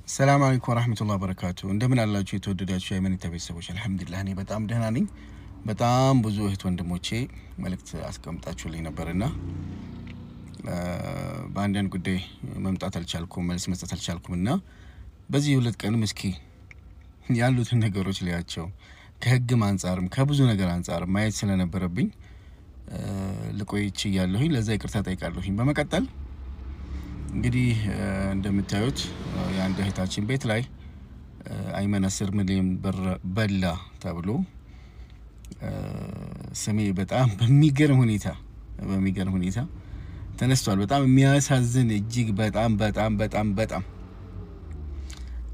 السلام عليكم ورحمة الله وبركاته. እንደምን አላችሁ የተወደዳችሁ የአይመኒታ ቤተሰቦች? አልহামዱሊላህ እኔ በጣም ደህና ነኝ። በጣም ብዙ እህት ወንድሞቼ መልእክት አስቀምጣችሁልኝ ነበርና በአንዳንድ ጉዳይ መምጣት አልቻልኩም፣ መልስ መስጠት አልቻልኩምና በዚህ ሁለት ቀን እስኪ ያሉትን ነገሮች ሊያቸው ከህግም አንፃርም ከብዙ ነገር አንፃር ማየት ስለነበረብኝ ልቆይቼ ያለሁኝ ለዛ ይቅርታ ጠይቃለሁኝ። በመቀጠል እንግዲህ እንደምታዩት የአንድ እህታችን ቤት ላይ አይመን 10 ሚሊዮን ብር በላ ተብሎ ስሜ በጣም በሚገርም ሁኔታ ተነስቷል። በጣም የሚያሳዝን እጅግ በጣም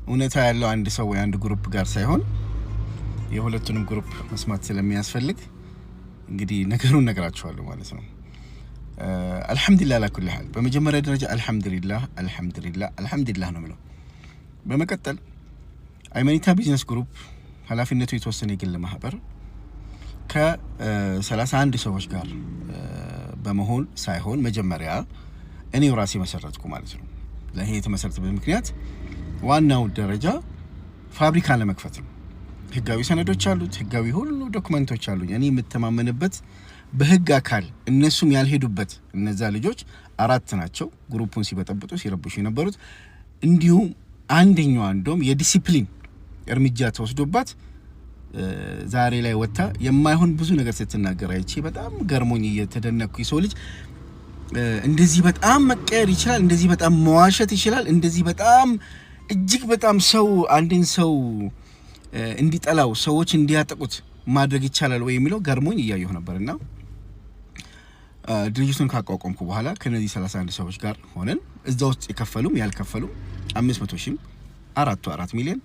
እውነታ ያለው አንድ ሰው ወይ አንድ ግሩፕ ጋር ሳይሆን የሁለቱንም ግሩፕ መስማት ስለሚያስፈልግ እንግዲህ ነገሩን ነግራችኋለሁ ማለት ነው። አልহামዱሊላህ ለኩል ሐል በመጀመሪያ ደረጃ አልহামዱሊላህ ነው ማለት። በመቀጠል አይመኒታ ቢዝነስ ግሩፕ ኃላፊነቱ የተወሰነ የግል ማህበር ከ31 ሰዎች ጋር በመሆን ሳይሆን መጀመሪያ እኔው ራሴ መሰረትኩ ማለት ነው። ለዚህ የተመሰረተበት ምክንያት ዋናው ደረጃ ፋብሪካ ለመክፈት ነው። ህጋዊ ሰነዶች አሉት፣ ህጋዊ ሁሉ ዶክመንቶች አሉኝ። እኔ የምተማመንበት በህግ አካል እነሱም ያልሄዱበት እነዛ ልጆች 4 ናቸው። ግሩፑን ሲበጠብጡ ሲረብሹ የነበሩት እንዲሁም አንደኛው አንዶም የዲሲፕሊን እርምጃ ተወስዶባት ዛሬ ላይ ወጣ የማይሆን ብዙ ነገር ስትናገር አይቼ በጣም ገርሞኝ እየተደነኩ ይሰው ልጅ እንደዚህ በጣም መቀየር ይችላል፣ እንደዚህ በጣም መዋሸት ይችላል፣ እንደዚህ በጣም እጅግ በጣም ሰው አንድን ሰው እንዲጠላው ሰዎች እንዲያጠቁት ማድረግ ይቻላል ወይ የሚለው ገርሞኝ እያየሁ ነበርና ድርጅቱን ካቋቋምኩ በኋላ ከነዚህ 31 ሰዎች ጋር ሆነን እዛው ውስጥ የከፈሉም ያልከፈሉም 500 ሺህ 4 ሚሊዮን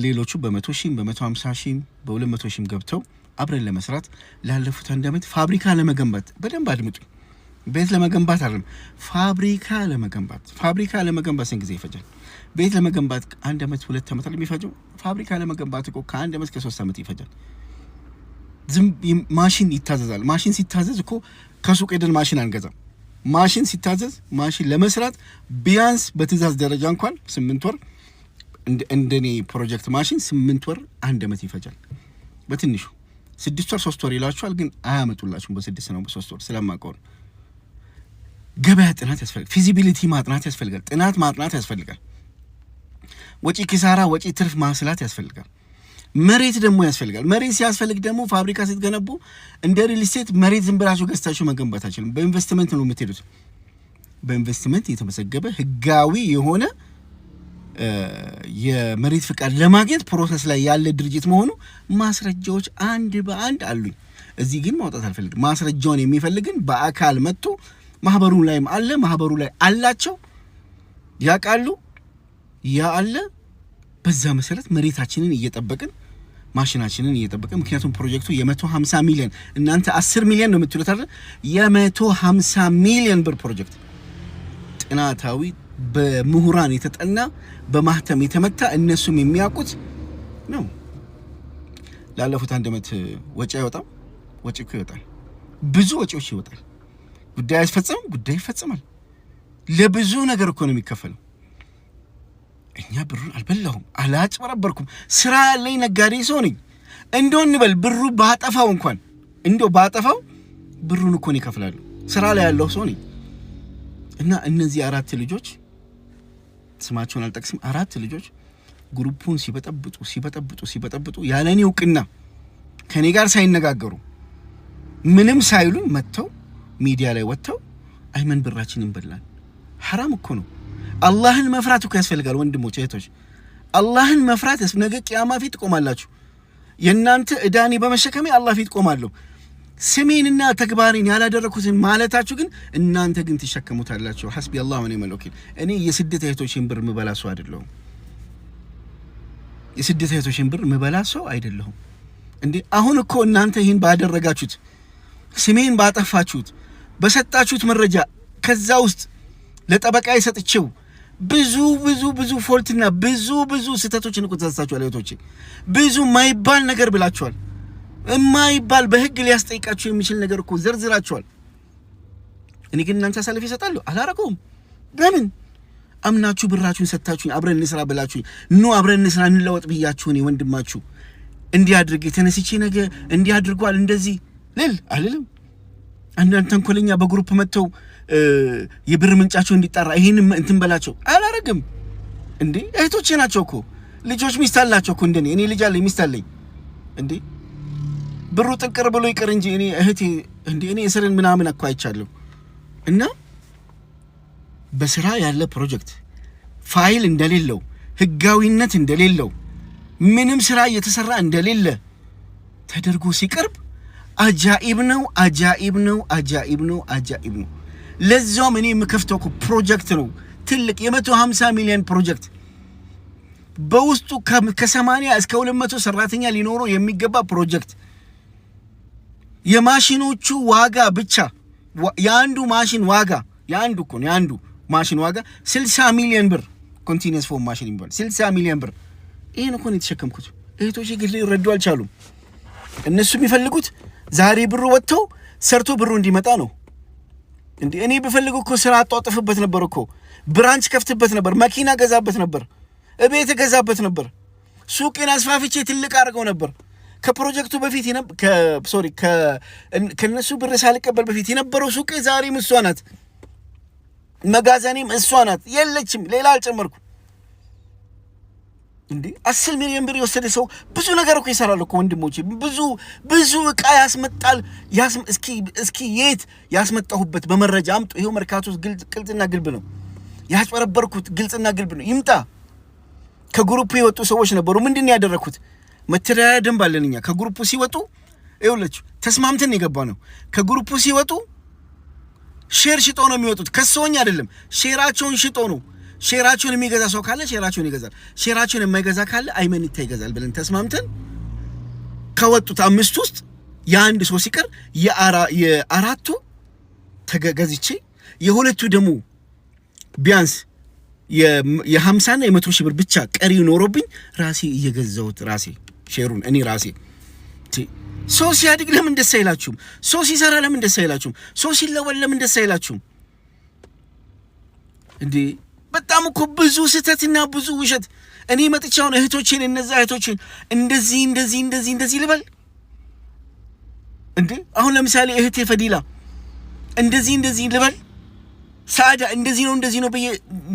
ሌሎቹ በ100 ሺህ በ150 ሺህ በ200 ሺህ ገብተው አብረን ለመስራት ላለፉት አንድ አመት ፋብሪካ ለመገንባት በደንብ አድምጡ። ቤት ለመገንባት አይደለም ፋብሪካ ለመገንባት ስንት ጊዜ ይፈጃል? ቤት ለመገንባት 1 አመት 2 አመት የሚፈጀው ፋብሪካ ለመገንባት እኮ ከ1 አመት ከ3 አመት ይፈጃል። ዝም ማሽን ይታዘዛል። ማሽን ሲታዘዝ እኮ ከሱቅ ሄደን ማሽን አንገዛም። ማሽን ሲታዘዝ ማሽን ለመስራት ቢያንስ በትዕዛዝ ደረጃ እንኳን 8 ወር እንደኔ ፕሮጀክት ማሽን 8 ወር 1 አመት ይፈጃል። በትንሹ 6 ወር 3 ወር ይላችኋል፣ ግን አያመጡላችሁም። በ6 ነው በ3 ወር ስለማቀው ገበያ ጥናት ያስፈልጋል። ፊዚቢሊቲ ማጥናት ያስፈልጋል። ጥናት ማጥናት ያስፈልጋል። ወጪ ኪሳራ ወጪ ትርፍ ማስላት ያስፈልጋል። መሬት ደግሞ ያስፈልጋል። መሬት ሲያስፈልግ ደግሞ ፋብሪካ ስትገነቡ እንደ ሪል ስቴት መሬት ዝም ብላችሁ ገዝታችሁ መገንባት አይችልም። በኢንቨስትመንት ነው የምትሄዱት። በኢንቨስትመንት የተመዘገበ ህጋዊ የሆነ የመሬት ፍቃድ ለማግኘት ፕሮሰስ ላይ ያለ ድርጅት መሆኑ ማስረጃዎች አንድ በአንድ አሉኝ። እዚህ ግን ማውጣት አልፈልግም። ማስረጃውን የሚፈልግን በአካል መጥቶ ማህበሩ ላይም አለ፣ ማህበሩ ላይ አላቸው ያቃሉ ያ አለ። በዛ መሰረት መሬታችንን እየጠበቅን ማሽናችንን እየጠበቅን ምክንያቱም ፕሮጀክቱ የ150 ሚሊዮን እናንተ 10 ሚሊዮን ነው የምትሉት አይደል? የ150 ሚሊዮን ብር ፕሮጀክት ጥናታዊ በምሁራን የተጠና በማህተም የተመታ እነሱም የሚያውቁት ነው። ላለፉት 1 አመት ወጪ አይወጣም። ወጪ እኮ ይወጣል፣ ብዙ ወጪዎች ይወጣል። ጉዳይ አይፈጸም፣ ጉዳይ ይፈጸማል። ለብዙ ነገር እኮ ነው የሚከፈለው። እኛ ብሩን አልበላሁም፣ አላጭበረበርኩም። ስራ ያለኝ ነጋዴ ሰው ነኝ። እንደው እንበል ብሩ ባጠፋው እንኳን እንደው ባጠፋው ብሩን እኮ ነው ይከፍላሉ። ስራ ላይ ያለው ሰው ነኝ። እና እነዚህ 4 ልጆች ስማቸውን አልጠቅስም፣ 4 ልጆች ግሩፑን ሲበጠብጡ ያለኔ እውቅና ከኔ ጋር ሳይነጋገሩ ምንም ሳይሉን መተው ሚዲያ ላይ ወጥተው አይመን ብራችንን በላን። حرام እኮ ነው። አላህን መፍራት እኮ ያስፈልጋል ወንድሞች እህቶች። አላህን መፍራት ነገ ቂያማ ፊት ቆማላችሁ። የናንተ እዳኒ በመሸከሜ አላህ ፊት ቆማለሁ። ስሜንና ተግባሪን ያላደረኩትን ማለታችሁ ግን እናንተ ግን ተሸከሙታላችሁ። ሐስቢ አላህ ወኒዕመል ወኪል። እኔ የስደት እህቶችን ብር ምበላ ሰው አይደለሁም። የስደት እህቶችን ብር ምበላ ሰው አይደለሁም። እንዴ አሁን እኮ እናንተ ይሄን ባደረጋችሁት ስሜን ባጠፋችሁት በሰጣችሁት መረጃ ከዛ ውስጥ ለጠበቃ ይሰጥቸው ብዙ ፎልትና ብዙ ስህተቶችን እኮ ተሳሳችኋል እህቶቼ። ብዙ ማይባል ነገር ብላችኋል። የማይባል በህግ ሊያስጠይቃችሁ የሚችል ነገር እኮ ዘርዝራችኋል። እኔ ግን እናንተ አሳልፌ እሰጣለሁ አላረገውም። ለምን አምናችሁ ብራችሁን ሰጣችሁኝ አብረን እንስራ ብላችሁኝ አብረን እንስራ እንለወጥ ብያችሁ እኔ ወንድማችሁ እንዲያድርግ ተነስቼ ነገ እንዲያድርጓል እንደዚህ አልልም። አንዳንድ ተንኮለኛ በግሩፕ መጥተው የብር ምንጫቸው እንዲጣራ ይሄን እንትን በላቸው አላረግም እንዴ። እህቶቼ ናቸው እኮ ልጆች ሚስት አላቸው እኮ እንደኔ እኔ ልጅ አለኝ ሚስት አለኝ እንዴ። ብሩ ጥንቅር ብሎ ይቀር እንጂ እኔ እህቴ እንዴ እኔ እስርን ምናምን እኮ አይቻለሁ። እና በስራ ያለ ፕሮጀክት ፋይል እንደሌለው ህጋዊነት እንደሌለው ምንም ስራ እየተሰራ እንደሌለ ተደርጎ ሲቀርብ አጃኢብ ነው። ለዛውም እኔ የምከፍተው ፕሮጀክት ነው ትልቅ የ150 ሚሊዮን ፕሮጀክት በውስጡ ከ80 እስከ 200 ሰራተኛ ሊኖረው የሚገባ ፕሮጀክት የማሽኖቹ ዋጋ ብቻ የአንዱ ማሽን ዋጋ የአንዱ ማሽን ዋጋ 60 ሚሊዮን ብር ኮንቲኒየስ ፎም ማሽን ይባላል 60 ሚሊዮን ብር። ይሄን እኮ ነው የተሸከምኩት። እህቶቼ ግን ሊረዱ አልቻሉም። እነሱ የሚፈልጉት ዛሬ ብሩ ወጥተው ሰርቶ ብሩ እንዲመጣ ነው እንዴ። እኔ በፈልገው እኮ ስራ አጣጥፍበት ነበር እኮ ብራንች ከፍትበት ነበር፣ መኪና ገዛበት ነበር፣ እቤት ገዛበት ነበር፣ ሱቄን አስፋፍቼ ትልቅ አድርገው ነበር። ከፕሮጀክቱ በፊት ከነሱ ብር ሳልቀበል በፊት የነበረው ሱቄ ዛሬም እሷ ናት፣ መጋዘኔም እሷ ናት፣ የለችም። ሌላ አልጨመርኩም እንዴ። 10 ሚሊዮን ብር የወሰደ ሰው ብዙ ነገር እኮ ይሰራል እኮ ወንድሞቼ። ብዙ እቃ ያስመጣል። እስኪ የት ያስመጣሁበት በመረጃ አምጡ። ይሄው መርካቶ ግልጽና ግልብ ነው ያስጨረበርኩት፣ ግልጽና ግልብ ነው። ይምጣ። ከግሩፑ የወጡ ሰዎች ነበሩ። ምንድነው ያደረኩት? መተዳደሪያ ደንብ አለንኛ። ከግሩፑ ሲወጡ ይኸውላችሁ ተስማምተን የገባ ነው። ከግሩፑ ሲወጡ ሼር ሽጦ ነው የሚወጡት። ከሰውኛ አይደለም፣ ሼራቸውን ሽጦ ነው። ሼራቸውን የሚገዛ ሰው ካለ ሼራቸውን ይገዛል፣ ሼራቸውን የማይገዛ ካለ አይመኒታ ይገዛል ብለን ተስማምተን ከወጡት 5 ውስጥ የአንድ ሰው ሲቀር የአራቱ ተገዝቼ የሁለቱ ደግሞ ቢያንስ የ50 እና የ100 ሺህ ብር ብቻ ቀሪ ኖሮብኝ ራሴ እየገዛሁት ራሴ ሼሩን እኔ ራሴ። ሰው ሲያድግ ለምን ደስ አይላችሁም? ሰው ሲሰራ ለምን ደስ አይላችሁም? ሰው ሲለወጥ ለምን ደስ አይላችሁም እንዴ? በጣም እኮ ብዙ ስህተትና ብዙ ውሸት። እኔ መጥቻውን እህቶቼን እነዛ እህቶቼን እንደዚህ ልበል እንዴ? አሁን ለምሳሌ እህቴ ፈዲላ እንደዚህ ልበል፣ ሳዳ እንደዚህ ነው በየ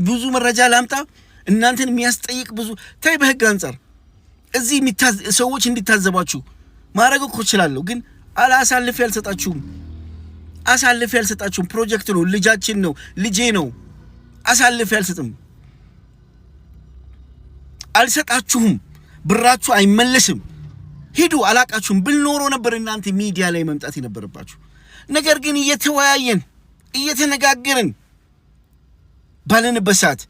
ብዙ መረጃ ላምጣ እናንተን የሚያስጠይቅ ብዙ ታይ። በህግ አንፃር እዚህ ሰዎች እንዲታዘባችሁ ማድረግ እኮ እችላለሁ፣ ግን አሳልፌ አልሰጣችሁም። ፕሮጀክት ነው፣ ልጃችን ነው፣ ልጄ ነው። አሳልፌ አልሰጣችሁም። ብራችሁ አይመለስም። ሂዱ። አላቃችሁም ብል ኖሮ ነበር እናንተ ሚዲያ ላይ መምጣት የነበረባችሁ። ነገር ግን እየተነጋገርን ባለንበት ሰዓት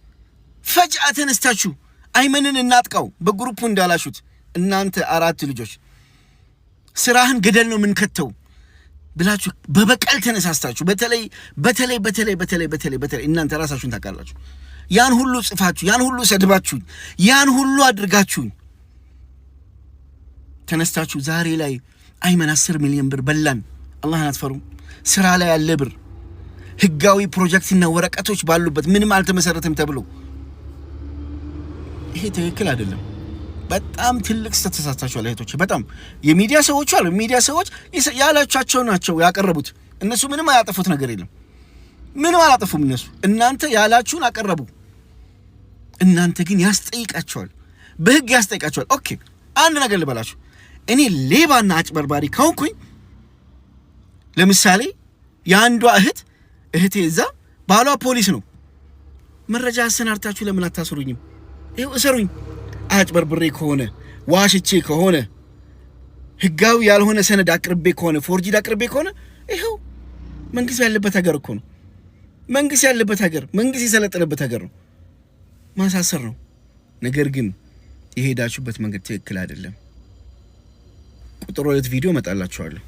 ፈጅአ ተነስታችሁ አይመንን እናጥቃው በግሩፑ እንዳላሹት እናንተ 4 ልጆች ስራህን ገደል ነው ምን ከተው ብላችሁ በበቀል ተነሳስታችሁ በተለይ እናንተ ራሳችሁን ታውቃላችሁ። ያን ሁሉ ጽፋችሁ፣ ያን ሁሉ ሰድባችሁ፣ ያን ሁሉ አድርጋችሁ ተነስታችሁ ዛሬ ላይ አይመን 10 ሚሊዮን ብር በላን። አላህን አትፈሩም? ስራ ላይ ያለ ብር ህጋዊ ፕሮጀክትና ወረቀቶች ባሉበት ምንም አልተመሰረተም ተብሎ ይሄ ትክክል አይደለም። በጣም ትልቅ ተሳሳታችኋል እህቶቼ። በጣም የሚዲያ ሰዎች ያላቻቸው ናቸው ያቀረቡት። እነሱ ምንም አያጠፉት ነገር የለም። ምንም አላጠፉም እነሱ። እናንተ ያላችሁን አቀረቡ። እናንተ ግን ያስጠይቃቸዋል፣ በህግ ያስጠይቃቸዋል። ኦኬ አንድ ነገር ልበላችሁ። እኔ ሌባና አጭበርባሪ ከሆንኩኝ ለምሳሌ የአንዷ እህቴ እዛ ባሏ ፖሊስ ነው። መረጃ አሰናርታችሁ ለምን አታስሩኝም? ይኸው እሰሩኝ። አጭበርብሬ ከሆነ ዋሽቼ ከሆነ ህጋዊ ያልሆነ ሰነድ አቅርቤ ከሆነ ፎርጂድ አቅርቤ ከሆነ ይኸው መንግስት ያለበት ሀገር እኮ ነው። መንግስት የሰለጠነበት ሀገር ነው። ማሳሰር ነው። ነገር ግን የሄዳችሁበት መንገድ ትክክል አይደለም። ቁጥር 2 ቪዲዮ መጣላችኋለሁ።